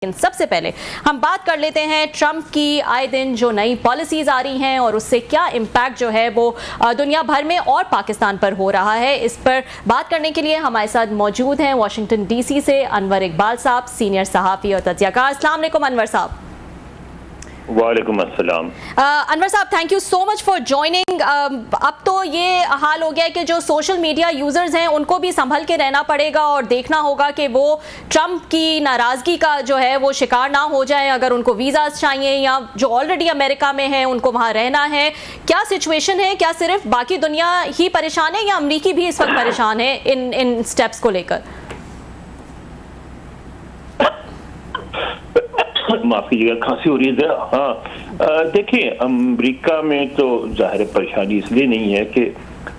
लेकिन सबसे पहले हम बात कर लेते हैं ट्रंप की आए दिन जो नई पॉलिसीज आ रही हैं और उससे क्या इम्पैक्ट जो है वो दुनिया भर में और पाकिस्तान पर हो रहा है। इस पर बात करने के लिए हमारे साथ मौजूद हैं वाशिंगटन डीसी से अनवर इकबाल साहब, सीनियर सहाफ़ी और तज्ज़ियाकार। अस्सलाम वालेकुम अनवर साहब। वालेकुम अस्सलाम। अनवर साहब, thank you so much for joining. अब तो ये हाल हो गया है कि जो सोशल मीडिया यूजर्स हैं उनको भी संभल के रहना पड़ेगा और देखना होगा कि वो ट्रंप की नाराजगी का जो है वो शिकार ना हो जाए। अगर उनको वीज़ाज चाहिए या जो ऑलरेडी अमेरिका में हैं उनको वहाँ रहना है, क्या सिचुएशन है? क्या सिर्फ बाकी दुनिया ही परेशान है या अमरीकी भी इस वक्त परेशान है इन स्टेप्स को लेकर? माफी कीजिएगा, खांसी हो रही है जरा। हाँ, देखिए अमेरिका में तो जाहिर परेशानी इसलिए नहीं है कि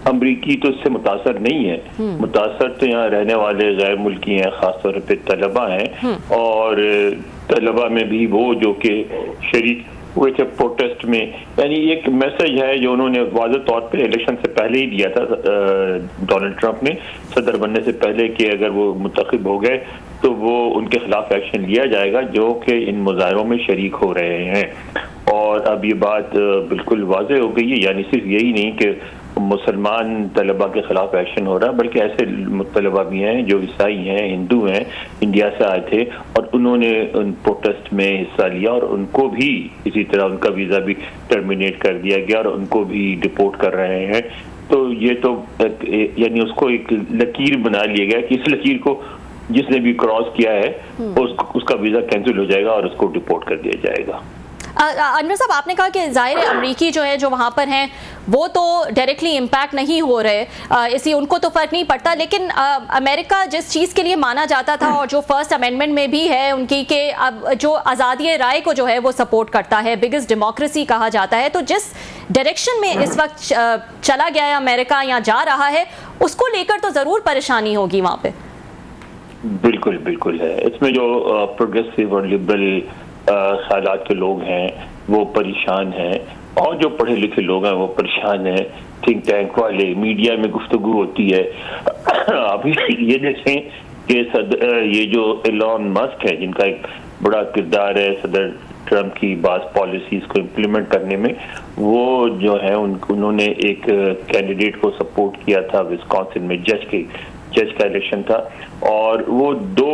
अमरीकी तो इससे मुतासर नहीं है। मुतासर तो यहाँ रहने वाले गैर मुल्की हैं, खासतौर पे तलबा हैं। और तलबा में भी वो जो कि शरीक हुए थे प्रोटेस्ट में, यानी एक मैसेज है जो उन्होंने वाज़ेह तौर पे इलेक्शन से पहले ही दिया था डोनाल्ड ट्रंप ने सदर बनने से पहले कि अगर वो मुंतखब हो गए तो वो उनके खिलाफ एक्शन लिया जाएगा जो कि इन मुजाहरों में शरीक हो रहे हैं। और अब ये बात बिल्कुल वाज़ेह हो गई है, यानी सिर्फ यही नहीं कि मुसलमान तलबा के खिलाफ एक्शन हो रहा है बल्कि ऐसे तलबा भी हैं जो ईसाई हैं, हिंदू हैं, इंडिया से आए थे और उन्होंने उन प्रोटेस्ट में हिस्सा लिया और उनको भी इसी तरह उनका वीज़ा भी टर्मिनेट कर दिया गया और उनको भी डिपोर्ट कर रहे हैं। तो ये तो यानी उसको एक लकीर बना लिया गया कि इस लकीर को जिसने भी क्रॉस किया है उसका वीज़ा कैंसिल हो जाएगा और उसको डिपोर्ट कर दिया जाएगा। अनवर साहब, आपने कहा कि ज़ाहिर है अमरीकी जो है जो वहाँ पर हैं वो तो डायरेक्टली इम्पैक्ट नहीं हो रहे, इसलिए उनको तो फ़र्क नहीं पड़ता, लेकिन अमेरिका जिस चीज़ के लिए माना जाता था और जो फर्स्ट अमेंडमेंट में भी है उनकी कि अब जो आज़ादी राय को जो है वो सपोर्ट करता है, बिगेस्ट डेमोक्रेसी कहा जाता है, तो जिस डायरेक्शन में इस वक्त चला गया है अमेरिका या जा रहा है उसको लेकर तो ज़रूर परेशानी होगी वहाँ पर। बिल्कुल बिल्कुल है। इसमें जो प्रोग्रेसिव और लिबरल ख्यालात के लोग हैं वो परेशान हैं और जो पढ़े लिखे लोग हैं वो परेशान हैं। थिंक टैंक वाले, मीडिया में गुफ्तगू होती है। अभी ये देखें कि ये जो एलन मस्क है जिनका एक बड़ा किरदार है सदर ट्रंप की बात पॉलिसीज को इम्प्लीमेंट करने में, वो जो है उन्होंने एक कैंडिडेट को सपोर्ट किया था विस्कॉन्सिन में, जज का इलेक्शन था और वो 2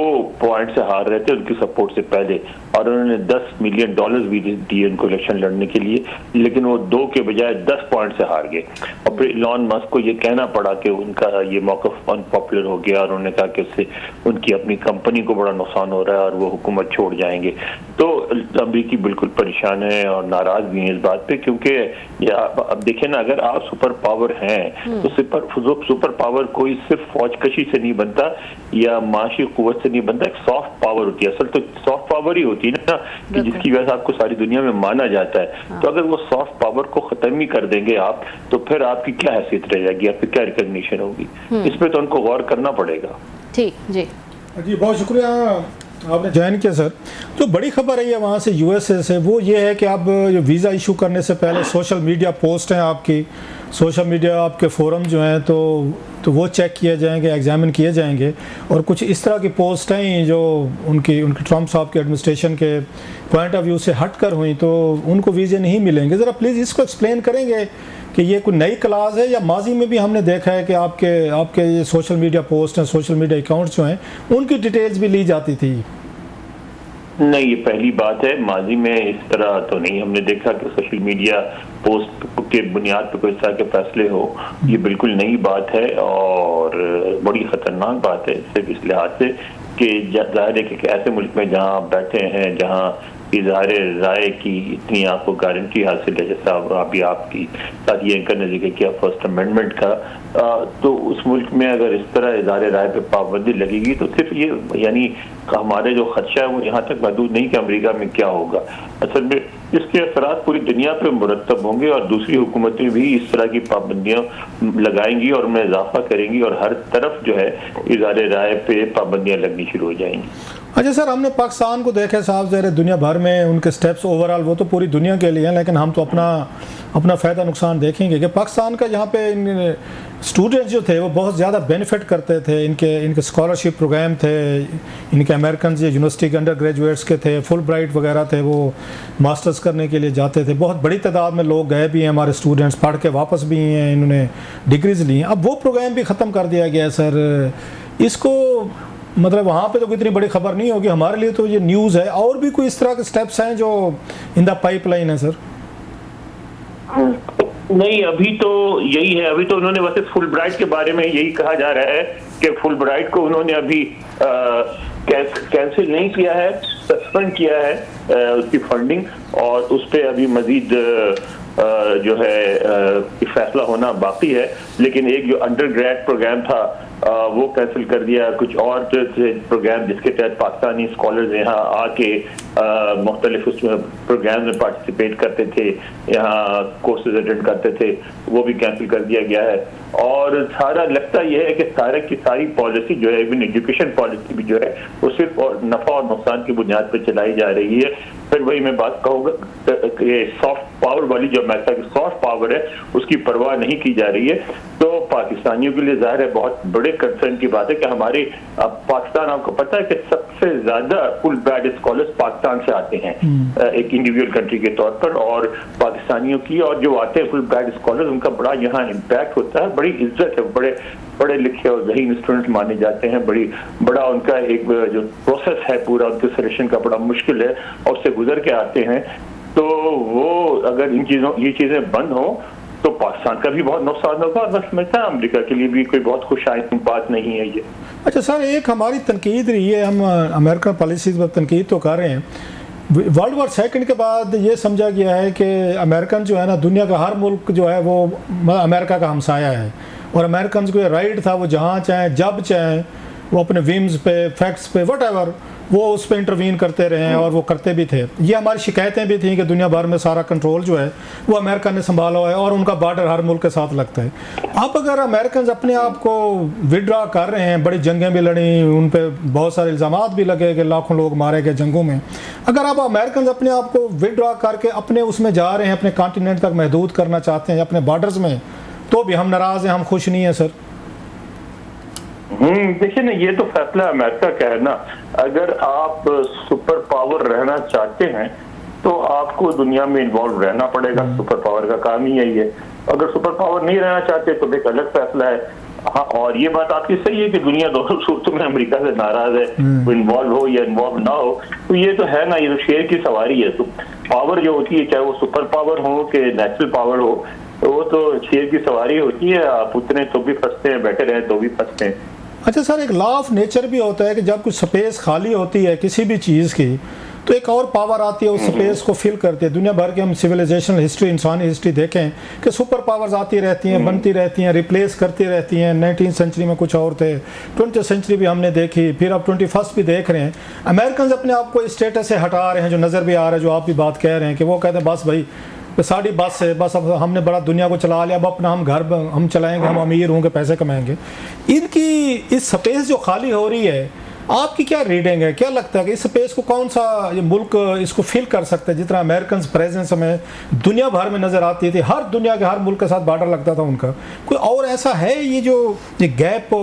पॉइंट से हार रहे थे उनकी सपोर्ट से पहले और उन्होंने $10 मिलियन भी दिए उनको इलेक्शन लड़ने के लिए, लेकिन वो 2 के बजाय 10 पॉइंट से हार गए। और फिर इलॉन मस्क को ये कहना पड़ा कि उनका ये मौक़िफ़ अनपॉपुलर हो गया और उन्होंने कहा कि उससे उनकी अपनी कंपनी को बड़ा नुकसान हो रहा है और वो हुकूमत छोड़ जाएंगे। तो अमरीकी बिल्कुल परेशान है और नाराज भी हैं इस बात पे, क्योंकि अब देखें ना, अगर आप सुपर पावर हैं तो सुपर पावर कोई सिर्फ फौजकशी से नहीं बनता या माशी कुव्वत से नहीं बनता, एक सॉफ्ट पावर होती है। असल तो सॉफ्ट पावर ही होती है ना कि जिसकी वजह से आपको सारी दुनिया में माना जाता है। तो अगर वो सॉफ्ट पावर को खत्म ही कर देंगे आप, तो फिर आपकी क्या हैसियत रह जाएगी, आपकी क्या रिकॉग्निशन होगी? इसमें तो उनको गौर करना पड़ेगा। ठीक जी जी, बहुत शुक्रिया आपने ज्वाइन किया सर। तो बड़ी खबर है वहाँ से यूएसए से, वो ये है कि आप जो वीज़ा इशू करने से पहले सोशल मीडिया पोस्ट हैं आपकी, सोशल मीडिया आपके फोरम जो हैं तो वो चेक किए जाएंगे, एग्जामिन किए जाएंगे और कुछ इस तरह की पोस्ट हैं जो उनकी ट्रंप साहब के एडमिनिस्ट्रेशन के पॉइंट ऑफ व्यू से हट कर हुई तो उनको वीज़े नहीं मिलेंगे। ज़रा प्लीज़ इसको एक्सप्लेन करेंगे कि ये कोई नई क्लास है या माजी में भी हमने देखा है कि आपके ये सोशल मीडिया पोस्ट हैं, सोशल मीडिया अकाउंट्स जो हैं उनकी डिटेल्स भी ली जाती थी? नहीं, ये पहली बात है। माजी में इस तरह तो नहीं हमने देखा कि सोशल मीडिया पोस्ट के बुनियाद पर कोई इस तरह के फैसले हो। ये बिल्कुल नई बात है और बड़ी खतरनाक बात है सिर्फ इस लिहाज से कि जाहिर है कि ऐसे मुल्क में जहाँ आप बैठे हैं, जहाँ इज़हार राय की इतनी आपको गारंटी हासिल है, जैसा अभी आपकी साथ ये एंकर ने जिक्र किया फर्स्ट अमेंडमेंट का, तो उस मुल्क में अगर इस तरह इज़हार राय पे पाबंदी लगेगी तो सिर्फ ये यानी हमारे जो खदशा है वो यहाँ तक महदूद नहीं कि अमेरिका में क्या होगा। असल में इसके असरात पूरी दुनिया पे मुरतब होंगे और दूसरी हुकूमतें भी इस तरह की पाबंदियाँ लगाएंगी और उनमें इजाफा करेंगी और हर तरफ जो है इज़हार राय पे पाबंदियाँ लगनी शुरू हो जाएंगी। अच्छा सर, हमने पाकिस्तान को देखा साहब, ज़रा दुनिया भर में उनके स्टेप्स ओवरऑल वो तो पूरी दुनिया के लिए हैं, लेकिन हम तो अपना फ़ायदा नुकसान देखेंगे कि पाकिस्तान का यहाँ पे स्टूडेंट्स जो थे वो बहुत ज़्यादा बेनिफिट करते थे, इनके स्कॉलरशिप प्रोग्राम थे, इनके अमेरिकन यूनिवर्सिटी के अंडर ग्रेजुएट्स के थे, फुल ब्राइट वगैरह थे, वो मास्टर्स करने के लिए जाते थे। बहुत बड़ी तादाद में लोग गए भी हैं, हमारे स्टूडेंट्स पढ़ के वापस भी हैं, इन्होंने डिग्रीज़ ली हैं। अब वो प्रोग्राम भी ख़त्म कर दिया गया है सर। इसको मतलब वहाँ पे तो कोई इतनी बड़ी खबर नहीं होगी, हमारे लिए तो ये न्यूज़ है। और भी कोई इस तरह के स्टेप्स हैं जो इन द पाइपलाइन है सर? नहीं, अभी तो यही है। अभी तो उन्होंने वैसे फुल ब्राइट के बारे में यही कहा जा रहा है कि फुल ब्राइट को उन्होंने अभी कैंसिल नहीं किया है, सस्पेंड किया है उसकी फंडिंग, और उस पर अभी मजीद जो है फैसला होना बाकी है। लेकिन एक जो अंडर ग्रेड प्रोग्राम था वो कैंसिल कर दिया। कुछ और प्रोग्राम जिसके तहत पाकिस्तानी स्कॉलर्स यहाँ आके मुख्तलिफ उसमें प्रोग्राम में पार्टिसिपेट करते थे, यहाँ कोर्सेज अटेंड करते थे, वो भी कैंसिल कर दिया गया है। और सारा लगता यह है कि सारे की सारी पॉलिसी जो है, इवन एजुकेशन पॉलिसी भी जो है, वो सिर्फ और नफा और नुकसान की बुनियाद पर चलाई जा रही है। फिर वही मैं बात कहूँगा, ये सॉफ्ट पावर वाली जो अमेरिका की सॉफ्ट पावर है उसकी परवाह नहीं की जा रही है। तो पाकिस्तानियों के लिए जाहिर है बहुत बड़े कंसर्न की बात है कि हमारे पाकिस्तान, आपको पता है कि सबसे ज्यादा फुल ब्राइट स्कॉलर्स पाकिस्तान से आते हैं एक इंडिविजुअल कंट्री के तौर पर। और पाकिस्तानियों की और जो आते हैं फुल ब्राइट स्कॉलर्स, उनका बड़ा यहाँ इम्पैक्ट होता है, बड़ी इज्जत है, बड़े पढ़े लिखे और ज़हीन स्टूडेंट माने जाते हैं। बड़ा उनका एक जो प्रोसेस है पूरा उनके सिलेक्शन का बड़ा मुश्किल है और उससे गुजर के आते हैं। तो वो अगर ये चीज़ें बंद हो तो पाकिस्तान का भी बहुत नुकसान होगा, और बस समझता है अमेरिका के लिए भी कोई बहुत खुशाइन बात नहीं है ये। अच्छा सर, एक हमारी तनकीद रही है, हम अमेरिकन पॉलिसीज़ पर तनकीद तो कर रहे हैं। वर्ल्ड वॉर सेकंड के बाद ये समझा गया है कि अमेरिकन जो है ना, दुनिया का हर मुल्क जो है वो अमेरिका का हमसाया है, और अमेरिकन को ये राइट था वो जहाँ चाहें जब चाहें वो अपने विम्स पे, फैक्ट्स पे, वट वो उस पर इंटरवीन करते रहे हैं, और वो करते भी थे। ये हमारी शिकायतें भी थी कि दुनिया भर में सारा कंट्रोल जो है वो अमेरिका ने संभाला हुआ है, और उनका बॉर्डर हर मुल्क के साथ लगता है। अब अगर अमेरिकन अपने आप को विड्रा कर रहे हैं, बड़ी जंगें भी लड़ी, उन पर बहुत सारे इल्ज़ामात भी लगे कि लाखों लोग मारे गए जंगों में, अगर आप अमेरिकन अपने आप को विड्रा करके अपने उसमें जा रहे हैं, अपने कॉन्टिनेंट तक महदूद करना चाहते हैं अपने बॉर्डर्स में, तो भी हम नाराज़ हैं, हम खुश नहीं हैं सर। देखिए ना, ये तो फैसला अमेरिका का है ना। अगर आप सुपर पावर रहना चाहते हैं तो आपको दुनिया में इन्वॉल्व रहना पड़ेगा, सुपर पावर का काम ही यही है। अगर सुपर पावर नहीं रहना चाहते तो एक अलग फैसला है। हाँ, और ये बात आपकी सही है कि दुनिया दोनों सूरतों में अमेरिका से नाराज है, वो इन्वॉल्व हो या इन्वॉल्व ना हो। तो ये तो है ना, ये तो शेर की सवारी है। तो पावर जो होती है, चाहे वो सुपर पावर हो कि नेचुरल पावर हो, तो वो तो शेर की सवारी होती है। आप उतने तो भी फंसते हैं, बैठे रहे तो भी फंसते हैं। अच्छा सर, एक लॉ ऑफ नेचर भी होता है कि जब कुछ स्पेस खाली होती है किसी भी चीज़ की, तो एक और पावर आती है उस स्पेस को फिल करती है। दुनिया भर की हम सिविलाइजेशनल हिस्ट्री, इंसानी हिस्ट्री देखें कि सुपर पावर्स आती रहती हैं, बनती रहती हैं, रिप्लेस करती रहती हैं। 19th सेंचुरी में कुछ और थे, 20th सेंचुरी भी हमने देखी, फिर अब 21st भी देख रहे हैं। अमेरिकन अपने आप को स्टेटस से हटा रहे हैं, जो नज़र भी आ रहा है, जो आप भी बात कह रहे हैं कि वो कहते हैं बस भाई साड़ी बस है, बस अब हमने बड़ा दुनिया को चला लिया, अब अपना हम घर हम चलाएंगे, हम अमीर होंगे, पैसे कमाएंगे। इनकी इस स्पेस जो खाली हो रही है, आपकी क्या रीडिंग है? क्या लगता है कि इस स्पेस को कौन सा ये मुल्क इसको फिल कर सकता है? जितना अमेरिकन प्रेजेंस हमें दुनिया भर में नज़र आती थी, हर दुनिया के हर मुल्क के साथ बॉर्डर लगता था उनका, कोई और ऐसा है ये जो ये गैप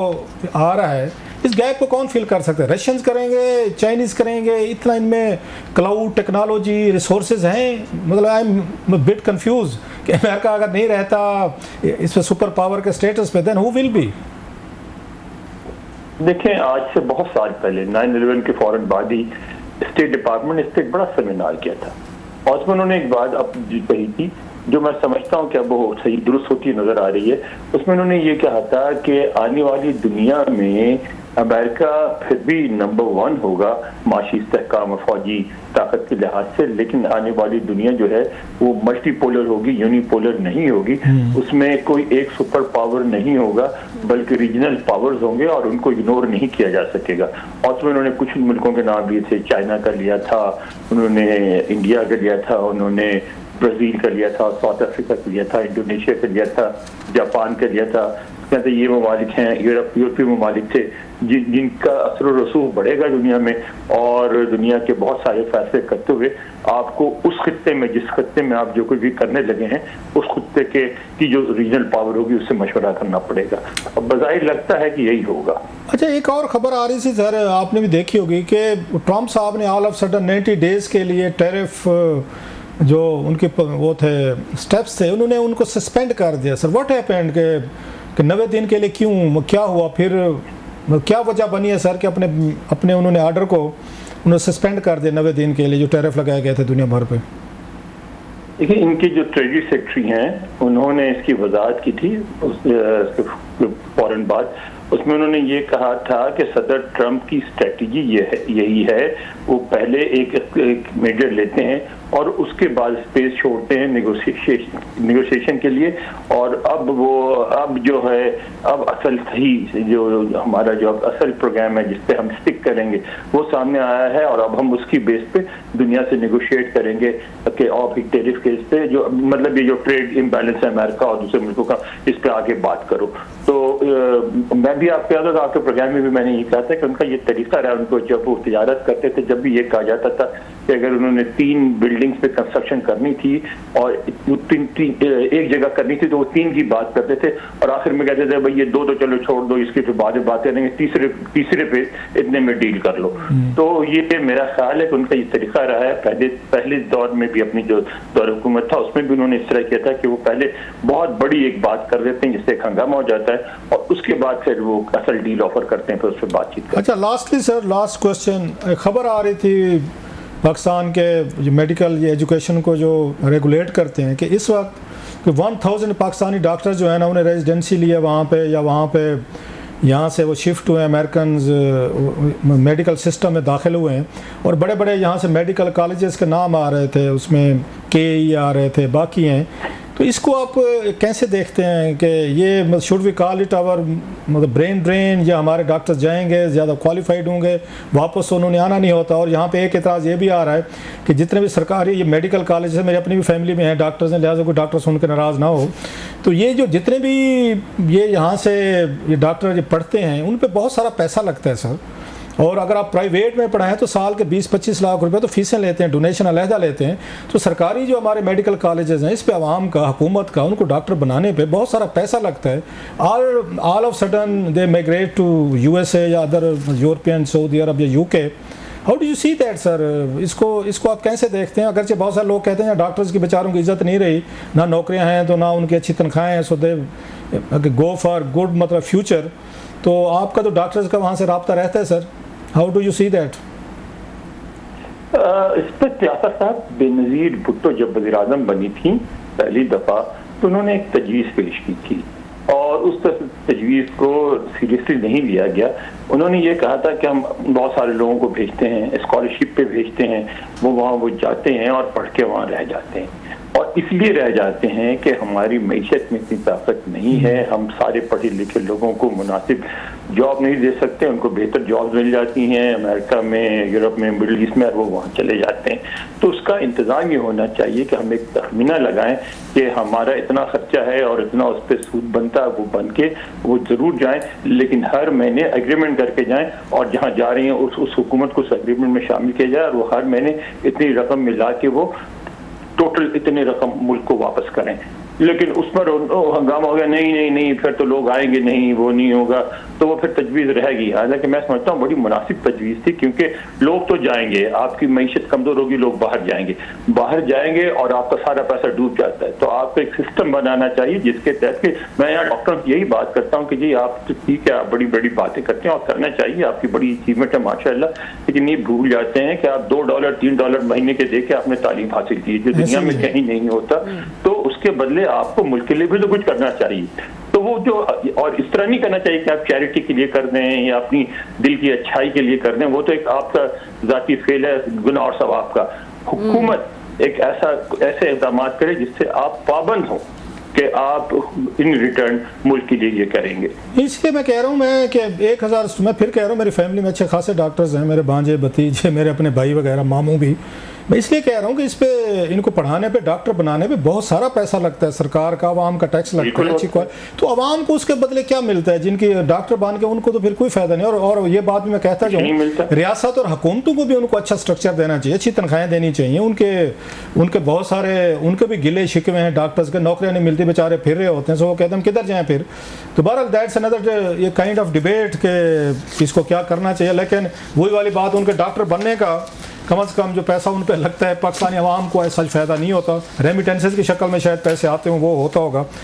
आ रहा है, इस गैप को कौन फिल कर सकता है? रशियंस करेंगे, चाइनीज़ करेंगे? इतना इनमें क्लाउड टेक्नोलॉजी रिसोर्सेज हैं। मतलब आई एम बिट कंफ्यूज कि अमेरिका अगर नहीं रहता इस पर सुपर पावर के स्टेटस पे, देन हु विल बी? देखें, आज से बहुत साल पहले 9/11 के फौरन बाद ही स्टेट डिपार्टमेंट ने इस पर एक बड़ा सेमिनार किया था, और उसमें उन्होंने एक बात अब कही थी जो मैं समझता हूँ कि अब वो सही दुरुस्त होती नजर आ रही है। उसमें उन्होंने ये कहा था कि आने वाली दुनिया में अमेरिका फिर भी नंबर 1 होगा माशी इस्तेहकाम और फौजी ताकत के लिहाज से, लेकिन आने वाली दुनिया जो है वो मल्टीपोलर होगी, यूनिपोलर नहीं होगी। उसमें कोई एक सुपर पावर नहीं होगा, बल्कि रीजनल पावर्स होंगे और उनको इग्नोर नहीं किया जा सकेगा। और उसमें उन्होंने कुछ मुल्कों के नाम लिए थे, चाइना का लिया था उन्होंने, इंडिया का लिया था उन्होंने, ब्राजील का लिया था, साउथ अफ्रीका का लिया था, इंडोनेशिया का लिया था, जापान का लिया था, मुल्क हैं, तो ये ममालिक हैं, यूरोपीय ममालिक थे जिनका असर और रसूख बढ़ेगा दुनिया में, और दुनिया के बहुत सारे फैसले करते हुए आपको उस खित्ते में, जिस खित्ते में आप जो कुछ भी करने लगे हैं, उस खित्ते की जो रीजनल पावर होगी उससे मशवरा करना पड़ेगा। अब बज़ाहिर लगता है कि यही होगा। अच्छा, एक और खबर आ रही थी सर, आपने भी देखी होगी कि ट्रम्प साहब ने ऑल ऑफ सडन 90 डेज के लिए टैरिफ जो उनके वो थे स्टेप्स थे, उन्होंने उनको सस्पेंड कर दिया। सर व्हाट हैपेंड कि 90 दिन के लिए क्यों, क्या हुआ फिर, क्या वजह बनी है सर कि अपने उन्होंने ऑर्डर को उन्होंने सस्पेंड कर दिया 90 दिन के लिए जो टैरिफ लगाए गए थे दुनिया भर पे? देखिए, इनके जो ट्रेजरी सेक्रेटरी हैं उन्होंने इसकी वजाहत की थी फौरन बाद। उसमें उन्होंने ये कहा था कि सदर ट्रंप की स्ट्रेटजी यही है, वो पहले एक मेजर लेते हैं और उसके बाद स्पेस छोड़ते हैं नेगोशिएशन के लिए, और अब जो है, अब असल सही जो हमारा जो असल प्रोग्राम है जिस पे हम स्टिक करेंगे वो सामने आया है, और अब हम उसकी बेस पे दुनिया से नेगोशिएट करेंगे कि ऑफ टैरिफ केस पे जो मतलब ये जो ट्रेड इम्बैलेंस है अमेरिका और दूसरे मुल्कों का, इस पे आगे बात करो। तो मैं भी आपके आपके प्रोग्राम में भी मैंने ये कहा था कि उनका ये तरीका रहा, उनको जब वो तिजारत करते थे जब भी ये कहा जाता था कि अगर उन्होंने 3 बिल्डिंग्स पे कंस्ट्रक्शन करनी थी और एक जगह करनी थी तो वो 3 की बात करते थे, और आखिर में कहते थे भाई ये 2 तो चलो छोड़ दो, इसकी फिर बाद में बात करेंगे, तीसरे पे इतने में डील कर लो। तो ये मेरा ख्याल है कि उनका ये तरीका रहा है। पहले दौर में भी अपनी जो दौर हुकूमत था उसमें भी उन्होंने इस तरह किया था कि वो पहले बहुत बड़ी एक बात कर देते हैं जिससे एक हंगामा हो जाता है, और उसके बाद फिर वो असल डील ऑफर करते हैं, फिर उस पर बातचीत करते हैं। अच्छा, लास्टली सर, लास्ट क्वेश्चन, खबर आ रही थी पाकिस्तान के जो मेडिकल एजुकेशन को जो रेगुलेट करते हैं कि इस वक्त 1000 पाकिस्तानी डॉक्टर जो है ना उन्हें रेजिडेंसी लिया वहाँ पे, या वहाँ पे यहाँ से वो शिफ्ट हुए अमेरिकन मेडिकल सिस्टम में दाखिल हुए हैं, और बड़े बड़े यहाँ से मेडिकल कॉलेजेस के नाम आ रहे थे, उसमें KE आ रहे थे, बाकी हैं। तो इसको आप कैसे देखते हैं कि ये should we call it our मतलब ब्रेन ड्रेन, या हमारे डॉक्टर्स जाएंगे ज़्यादा क्वालिफाइड होंगे, वापस उन्होंने आना नहीं होता? और यहाँ पे एक एतराज़ ये भी आ रहा है कि जितने भी सरकारी ये मेडिकल कॉलेज है, मेरी अपनी भी फैमिली में है डॉक्टर्स हैं, लिहाजा कोई डॉक्टर सुन के नाराज़ ना हो, तो ये जो जितने भी ये यहाँ से ये डॉक्टर जो पढ़ते हैं उन पर बहुत सारा पैसा लगता है सर, और अगर आप प्राइवेट में पढ़ाएं तो साल के 20-25 लाख रुपए तो फीसें लेते हैं, डोनेशन अलहदा लेते हैं। तो सरकारी जो हमारे मेडिकल कॉलेजेस हैं इस पे आवाम का, हुकूमत का, उनको डॉक्टर बनाने पे बहुत सारा पैसा लगता है। All of sudden they migrate to USA या अदर यूरोपियन, सऊदी अरब या UK। How do you see that sir? इसको आप कैसे देखते हैं? अगरचे बहुत सारे लोग कहते हैं डॉक्टर्स की बेचारों की इज्जत नहीं रही, ना नौकरियाँ हैं तो ना उनकी अच्छी तनख्वाहें हैं, सो दे गो फॉर गुड मतलब फ्यूचर। तो आपका तो डॉक्टर्स का वहाँ से रब्ता रहता है sir, how do you see that? इस पर त्यासा साहब बेनज़ीर भुट्टो जब वज़ीर आज़म बनी थी पहली दफ़ा तो उन्होंने एक तजवीज़ पेश की थी, और उस तजवीज़ को सीरियसली नहीं लिया गया। उन्होंने ये कहा था कि हम बहुत सारे लोगों को भेजते हैं, स्कॉलरशिप पे भेजते हैं, वो वहाँ वो जाते हैं और पढ़ के वहाँ रह जाते हैं, और इसलिए रह जाते हैं कि हमारी मईशत में इतनी ताकत नहीं है, हम सारे पढ़े लिखे लोगों को मुनासिब जॉब नहीं दे सकते, उनको बेहतर जॉब मिल जाती हैं अमेरिका में, यूरोप में, मिडिल ईस्ट में, और वो वहाँ चले जाते हैं। तो उसका इंतज़ाम ये होना चाहिए कि हम एक तखमीना लगाएं कि हमारा इतना खर्चा है और इतना उस पर सूद बनता है, वो बन के वो ज़रूर जाएं, लेकिन हर महीने एग्रीमेंट करके जाएं, और जहाँ जा रही हैं उस हुकूमत को उस एग्रीमेंट में शामिल किया जाए, और वो हर महीने इतनी रकम मिला के वो टोटल इतनी रकम मुल्क को वापस करें। लेकिन उस पर हंगामा हो गया, नहीं फिर तो लोग आएंगे नहीं, वो नहीं होगा, तो वो फिर तजवीज़ रहेगी। हालांकि मैं समझता हूँ बड़ी मुनासिब तजवीज़ थी, क्योंकि लोग तो जाएंगे, आपकी मईशत कमज़ोर होगी, लोग बाहर जाएंगे और आपका सारा पैसा डूब जाता है। तो आपको एक सिस्टम बनाना चाहिए जिसके तहत कि मैं यहाँ डॉक्टर से यही बात करता हूँ कि जी आप तो ठीक है, आप बड़ी बड़ी बातें करते हैं और करना चाहिए, आपकी बड़ी अचीवमेंट है माशाल्लाह, लेकिन ये भूल जाते हैं कि आप $2 $3 महीने के दे के आपने तालीम हासिल की जो दुनिया में कहीं नहीं होता, तो उसके बदले आपको मुल्क के लिए भी तो कुछ करना चाहिए। तो वो जो, और इस तरह नहीं करना चाहिए कि आप चैरिटी के लिए कर दें या अपनी दिल की अच्छाई के लिए कर दें, वो तो एक आपका जाती फेल है, गुनाह और सवाब का। हुकूमत एक ऐसे इक़दाम करे जिससे आप पाबंद हो कि आप इन रिटर्न मुल्क के लिए ये करेंगे। इसलिए मैं कह रहा हूँ मैं कि 1000, मैं फिर कह रहा हूँ मेरी फैमिली में अच्छे खासे डॉक्टर्स हैं, मेरे भांजे भतीजे, मेरे अपने भाई वगैरह, मामू भी, मैं इसलिए कह रहा हूँ कि इस पे इनको पढ़ाने पे, डॉक्टर बनाने पे बहुत सारा पैसा लगता है, सरकार का, आवाम का टैक्स लगता है, अच्छी तो आवाम को उसके बदले क्या मिलता है? जिनकी डॉक्टर बन के उनको तो फिर कोई फायदा नहीं। और ये बात भी मैं कहता जाऊँ, रियासत और हुकूमतों को भी उनको अच्छा स्ट्रक्चर देना चाहिए, अच्छी तनख्वाहें देनी चाहिए। उनके बहुत सारे उनके भी गिले शिकवे हैं डॉक्टर्स के, नौकरियां नहीं मिलती, बेचारे फिर रहे होते हैं, सो वो कहते हैं हम किधर जाएं फिर। तो बहरहाल दैट्स अनदर ये काइंड ऑफ डिबेट के इसको क्या करना चाहिए। लेकिन वही वाली बात, उनके डॉक्टर बनने का कम से कम जो पैसा उन पर लगता है, पाकिस्तानी अवाम को ऐसा फ़ायदा नहीं होता। रेमिटेंसेस की शक्ल में शायद पैसे आते हों, वो होता होगा,